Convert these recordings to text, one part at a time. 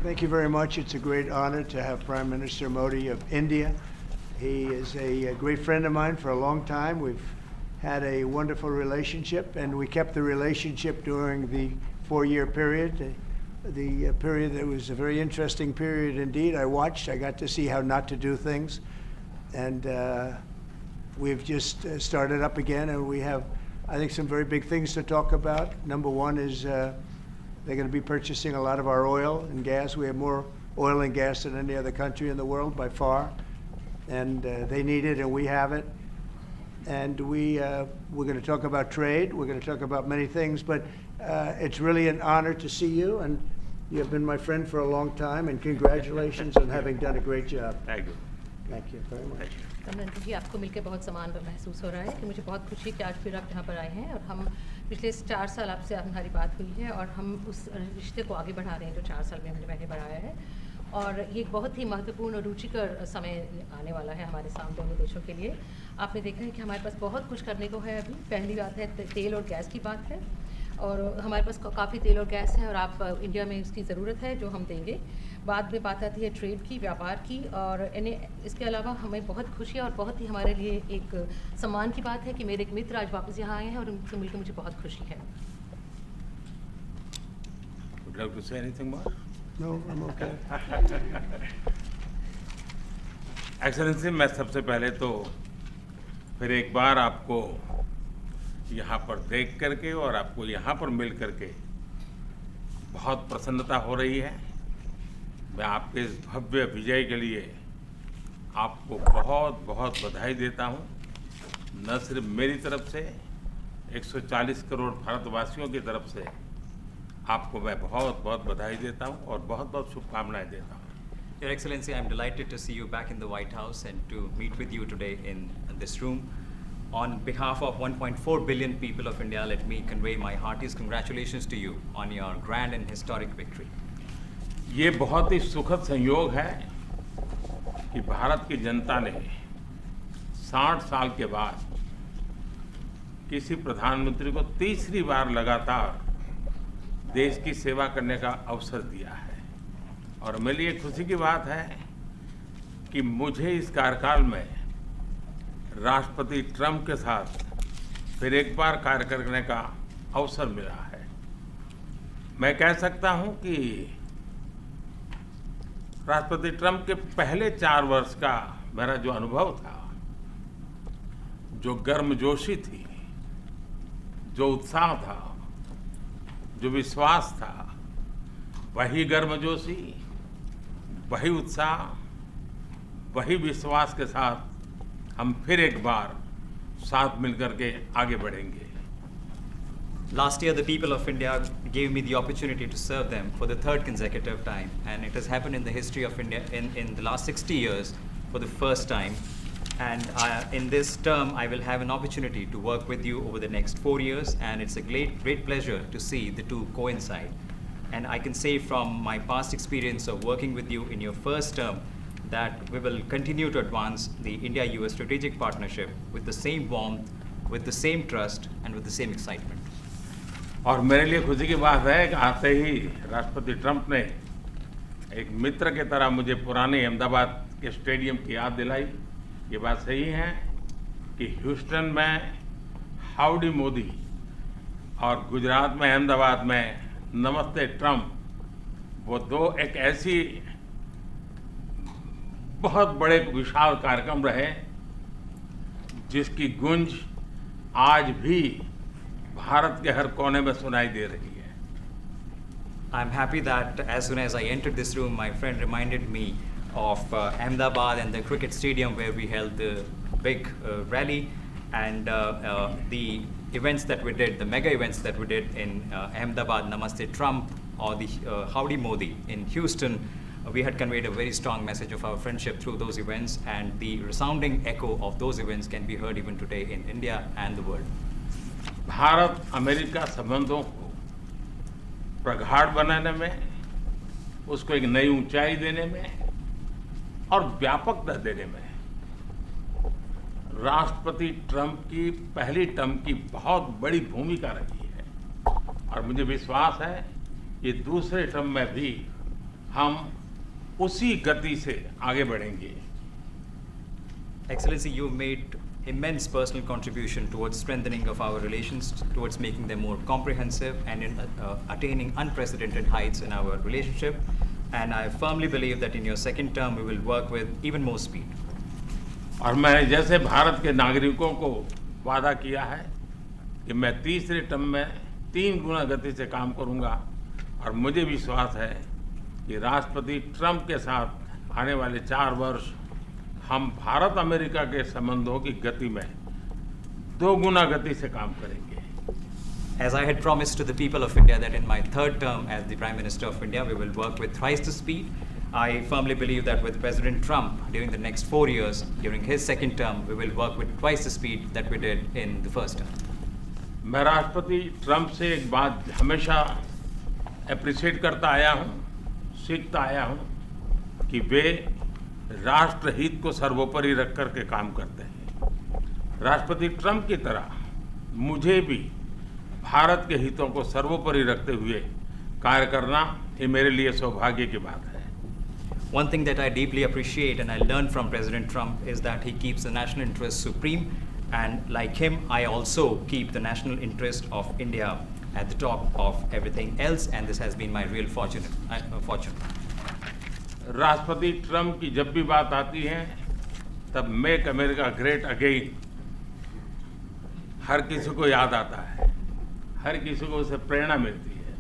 Thank you very much. It's a great honor to have Prime Minister Modi of India. He is a great friend of mine for a long time. We've had a wonderful relationship, and we kept the relationship during the 4-year period. The period that was a very interesting period indeed. I got to see how not to do things, and we've just started up again, and we have, I think, some very big things to talk about. Number one is they're going to be purchasing a lot of our oil and gas. We have more oil and gas than any other country in the world by far, and they need it, and we have it. And we're going to talk about trade. We're going to talk about many things, but it's really an honor to see you, and you have been my friend for a long time, and congratulations on having done a great job. Thank you. Thank you very much. Kamlendra जी, आपको मिलकर बहुत समान महसूस हो रहा है कि मुझे बहुत खुशी है कि आज फिर आप यहाँ पर आए हैं, और हम पिछले 4 साल आपसे हमारी बात हुई है, और हम उस रिश्ते को आगे बढ़ा रहे हैं जो 4 साल में मैंने बढ़ाया है। और ये एक बहुत ही महत्वपूर्ण और रुचिकर समय आने वाला है हमारे सामने दोनों देशों के लिए। आपने देखा है कि हमारे पास बहुत कुछ करने को है अभी। पहली बात है तेल और गैस की बात है, और हमारे पास काफ़ी तेल और गैस है, और आप इंडिया में इसकी ज़रूरत है जो हम देंगे। बाद में बात आती है ट्रेड की, व्यापार की, और इसके अलावा हमें बहुत खुशी है और बहुत ही हमारे लिए एक सम्मान की बात है कि मेरे एक मित्र आज वापस यहाँ आए हैं, और उनसे मिलकर मुझे बहुत खुशी है। Would you like to say anything more? No, I'm okay. Excellency, मैं सबसे पहले तो फिर एक बार आपको यहाँ पर देख करके और आपको यहाँ पर मिल करके बहुत प्रसन्नता हो रही है। मैं आपके इस भव्य विजय के लिए आपको बहुत बहुत बधाई देता हूँ। न सिर्फ मेरी तरफ से, 140 करोड़ भारतवासियों की तरफ से आपको मैं बहुत बहुत बधाई देता हूँ और बहुत बहुत शुभकामनाएं देता हूँ। Your Excellency, I am delighted to see you back in the White House and to meet with you today in this room. On behalf of 1.4 billion people of India, let me convey my heartiest congratulations to you on your grand and historic victory. ये बहुत ही सुखद संयोग है कि भारत की जनता ने 60 साल के बाद किसी प्रधानमंत्री को तीसरी बार लगातार देश की सेवा करने का अवसर दिया है, और मेरे लिए खुशी की बात है कि मुझे इस कार्यकाल में राष्ट्रपति ट्रंप के साथ फिर एक बार कार्य करने का अवसर मिला है। मैं कह सकता हूं कि राष्ट्रपति ट्रंप के पहले 4 वर्ष का मेरा जो अनुभव था, जो गर्मजोशी थी, जो उत्साह था, जो विश्वास था, वही गर्मजोशी, वही उत्साह, वही विश्वास के साथ हम फिर एक बार साथ मिलकर के आगे बढ़ेंगे। Last year, the people of India gave me the opportunity to serve them for the 3rd consecutive time, and it has happened in the history of India in the last 60 years for the first time. And in this term, I will have an opportunity to work with you over the next 4 years, and it's a great pleasure to see the two coincide. And I can say from my past experience of working with you in your first term that we will continue to advance the India-US strategic partnership with the same warmth, with the same trust, and with the same excitement. और मेरे लिए खुशी की बात है कि आते ही राष्ट्रपति ट्रंप ने एक मित्र के तरह मुझे पुराने अहमदाबाद के स्टेडियम की याद दिलाई। ये बात सही है कि ह्यूस्टन में हाउडी मोदी और गुजरात में अहमदाबाद में नमस्ते ट्रंप, वो दो एक ऐसी बहुत बड़े विशाल कार्यक्रम रहे जिसकी गूंज आज भी भारत के हर कोने में सुनाई दे रही है। I'm happy that as soon as I entered this room, my friend reminded me of Ahmedabad and the cricket stadium where we held the big rally, and the events that we did, the mega events that we did in Ahmedabad, Namaste Trump, or the Howdy Modi in Houston. We had conveyed a very strong message of our friendship through those events, and the resounding echo of those events can be heard even today in India and the world. Bharat America संबंधों को प्रगाढ़ बनाने में, उसको एक नई ऊंचाई देने में और व्यापकता देने में राष्ट्रपति ट्रंप की पहली टर्म की बहुत बड़ी भूमिका रही है, और मुझे विश्वास है ये दूसरे टर्म में भी हम उसी गति से आगे बढ़ेंगे। Excellency, you made immense personal contribution towards strengthening of our relations, towards making them more comprehensive and in attaining unprecedented heights in our relationship. And I firmly believe that in your second term, we will work with even more speed. और मैंने जैसे भारत के नागरिकों को वादा किया है कि मैं तीसरे टर्म में 3 गुना गति से काम करूंगा, और मुझे विश्वास है कि राष्ट्रपति ट्रंप के साथ आने वाले 4 वर्ष हम भारत अमेरिका के संबंधों की गति में 2 गुना गति से काम करेंगे। As I had promised to the people of India that in my third term as the Prime Minister of India, we will work with thrice the speed. I firmly believe that with President Trump, during the next 4 years, during his second term, we will work with twice the speed that we did in the first term. मैं राष्ट्रपति Trump से एक बात हमेशा appreciate करता आया हूँ, सीखता आया हूँ कि वे राष्ट्रहित को सर्वोपरि रख कर के काम करते हैं। राष्ट्रपति ट्रंप की तरह मुझे भी भारत के हितों को सर्वोपरि रखते हुए कार्य करना ये मेरे लिए सौभाग्य की बात है। One thing that I deeply appreciate and I learned from President Trump is that he keeps the national interest supreme, and like him, I also keep the national interest of India at the top of everything else, and this has been my real fortune. राष्ट्रपति Trump की जब भी बात आती है तब make America great again हर किसी को याद आता है, हर किसी को उससे प्रेरणा मिलती है।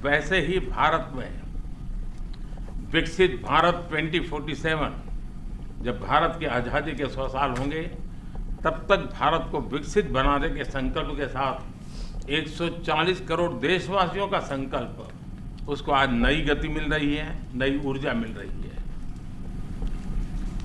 वैसे ही भारत में विकसित भारत 2047, जब भारत की आज़ादी के 100 साल होंगे, तब तक भारत को विकसित बनाने के संकल्प के साथ 140 करोड़ देशवासियों का संकल्प, उसको आज नई गति मिल रही है, नई ऊर्जा मिल रही है।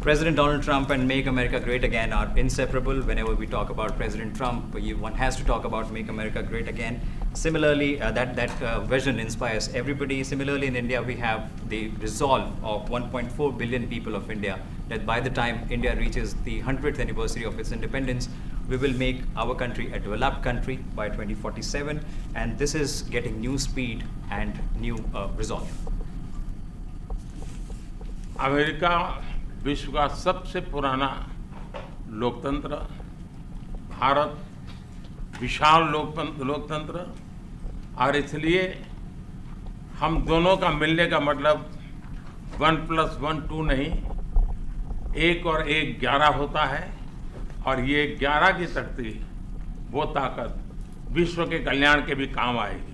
President Donald Trump and Make America Great Again are inseparable. Whenever we talk about President Trump, one has to talk about Make America Great Again. Similarly, that vision inspires everybody. Similarly, in India, we have the resolve of 1.4 billion people of India that by the time India reaches the 100th anniversary of its independence, we will make our country a developed country by 2047. And this is getting new speed and new resolve. America विश्व का सबसे पुराना लोकतंत्र, भारत विशाल लोकतंत्र, और इसलिए हम दोनों का मिलने का मतलब 1+1 2 नहीं, 1 और 1 11 होता है, और ये 11 की शक्ति, वो ताकत विश्व के कल्याण के भी काम आएगी।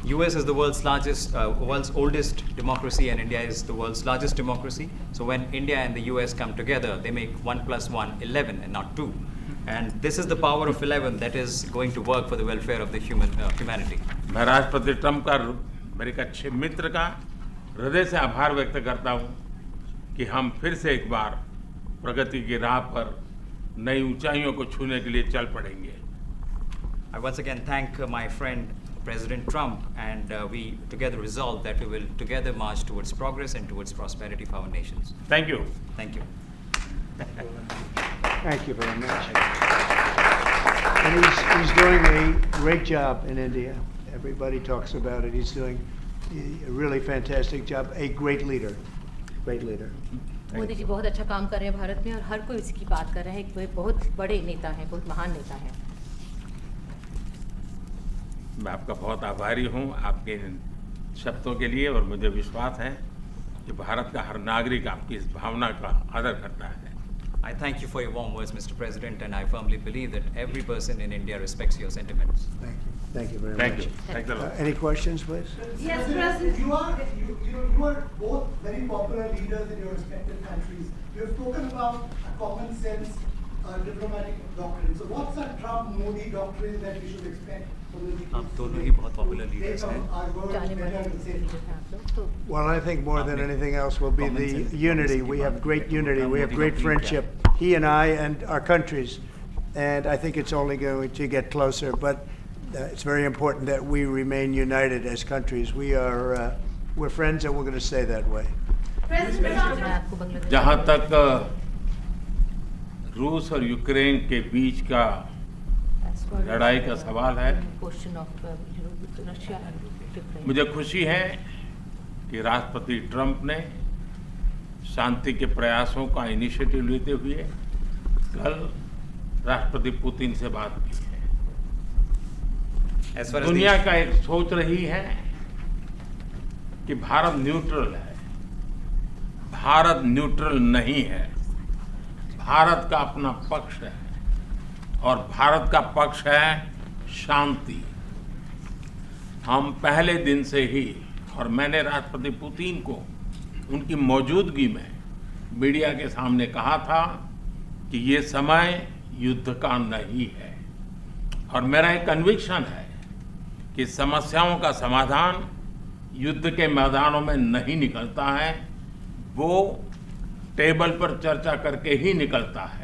US is the world's oldest democracy, and India is the world's largest democracy. So when India and the US come together, they make 1+1 11 and not 2. And this is the power of 11 that is going to work for the welfare of the humanity. मैं राष्ट्रपति Trump का, मेरे एक अच्छे मित्र का हृदय से आभार व्यक्त करता हूँ कि हम फिर से एक बार प्रगति की राह पर नई ऊंचाइयों को छूने के लिए चल पड़ेंगे। I once again thank my friend President Trump, and we together resolve that we will together march towards progress and towards prosperity for our nations. Thank you. Thank you. Thank you very much. And he's doing a great job in India. Everybody talks about it. He's doing a really fantastic job. A great leader. Great leader. Modi ji बहुत अच्छा काम कर रहे हैं भारत में, और हर कोई इसकी बात कर रहा है कि वे बहुत बड़े नेता हैं, बहुत महान नेता हैं। मैं आपका बहुत आभारी हूँ आपके शब्दों के लिए, और मुझे विश्वास है कि भारत का हर नागरिक आपकी इस भावना का आदर करता है। I thank you for your warm words, Mr. President, and I firmly believe that every person in India respects your sentiments. Thank you. Thank you very Thank much. you. Thanks a lot. Any questions, please? Yes, President. You are both very popular leaders in your respective countries. You have spoken about a common sense diplomatic doctrine. So what's a Trump-Modi doctrine that we should expect from the आप दोनों ही बहुत popular leaders हैं। जाने माने leader हैं आप लोग, तो Well, I think more than anything else will be the unity. We have great unity. We have great friendship. He and I and our countries. And I think it's only going to get closer. But it's very important that we remain united as countries. We're friends and we're going to stay that way. मैं आपको बांग्लादेश जहाँ तक रूस और Ukraine के बीच का लड़ाई का सवाल है, question of Russia and Ukraine, मुझे खुशी है कि राष्ट्रपति ट्रंप ने शांति के प्रयासों का इनिशिएटिव लेते हुए कल राष्ट्रपति पुतिन से बात की है। As far as दुनिया का एक सोच रही है कि भारत न्यूट्रल है। भारत न्यूट्रल नहीं है। भारत का अपना पक्ष है और भारत का पक्ष है शांति। हम पहले दिन से ही, और मैंने राष्ट्रपति पुतिन को उनकी मौजूदगी में मीडिया के सामने कहा था कि ये समय युद्ध का नहीं है, और मेरा एक कन्विक्शन है कि समस्याओं का समाधान युद्ध के मैदानों में नहीं निकलता है, वो टेबल पर चर्चा करके ही निकलता है।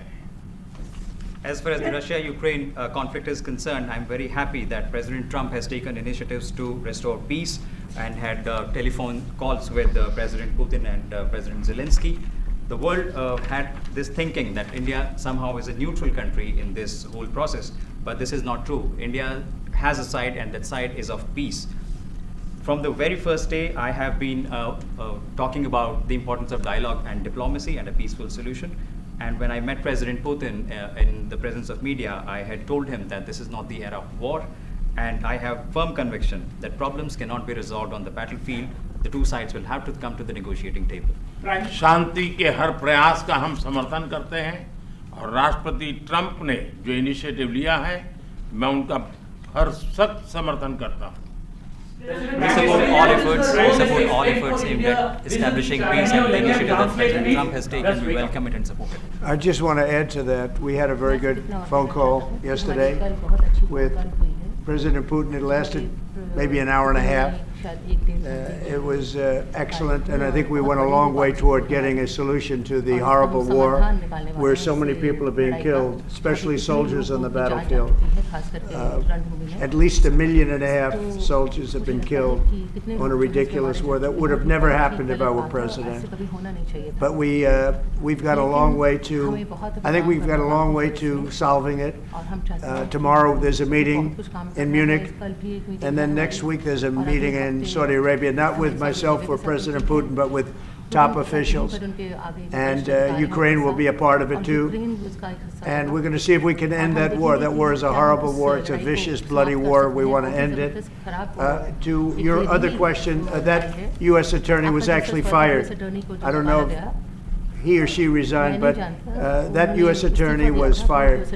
As far as the Russia-Ukraine conflict is concerned, I'm very happy that President Trump has taken initiatives to restore peace and had telephone calls with President Putin and President Zelensky. The world had this thinking that India somehow is a neutral country in this whole process, but this is not true. India has a side, and that side is of peace. From the very first day, I have been talking about the importance of dialogue and diplomacy and a peaceful solution. And when I met President Putin in the presence of media, I had told him that this is not the era of war, and I have firm conviction that problems cannot be resolved on the battlefield. The two sides will have to come to the negotiating table. शांति के हर प्रयास का हम समर्थन करते हैं, और राष्ट्रपति Trump ने जो इनिशिएटिव लिया है, मैं उनका हर सख्त समर्थन करता हूँ। We support all efforts aimed at establishing peace, and the initiative that President Trump has taken, we welcome it and support it. I just want to add to that. We had a very good phone call yesterday with President Putin. It lasted maybe an hour and a half. It was excellent, and I think we went a long way toward getting a solution to the horrible war where so many people are being killed, especially soldiers on the battlefield. At least 1.5 million soldiers have been killed on a ridiculous war that would have never happened if I were president. But we've got a long way to, I think we've got a long way to solving it. Tomorrow there's a meeting in Munich, and then next week there's a meeting in Saudi Arabia, not with myself or President Putin, but with top officials. And Ukraine will be a part of it too. And we're going to see if we can end that war. That war is a horrible war. It's a vicious, bloody war. We want to end it. To your other question, that U.S. attorney was actually fired. I don't know if he or she resigned, but that U.S. attorney was fired.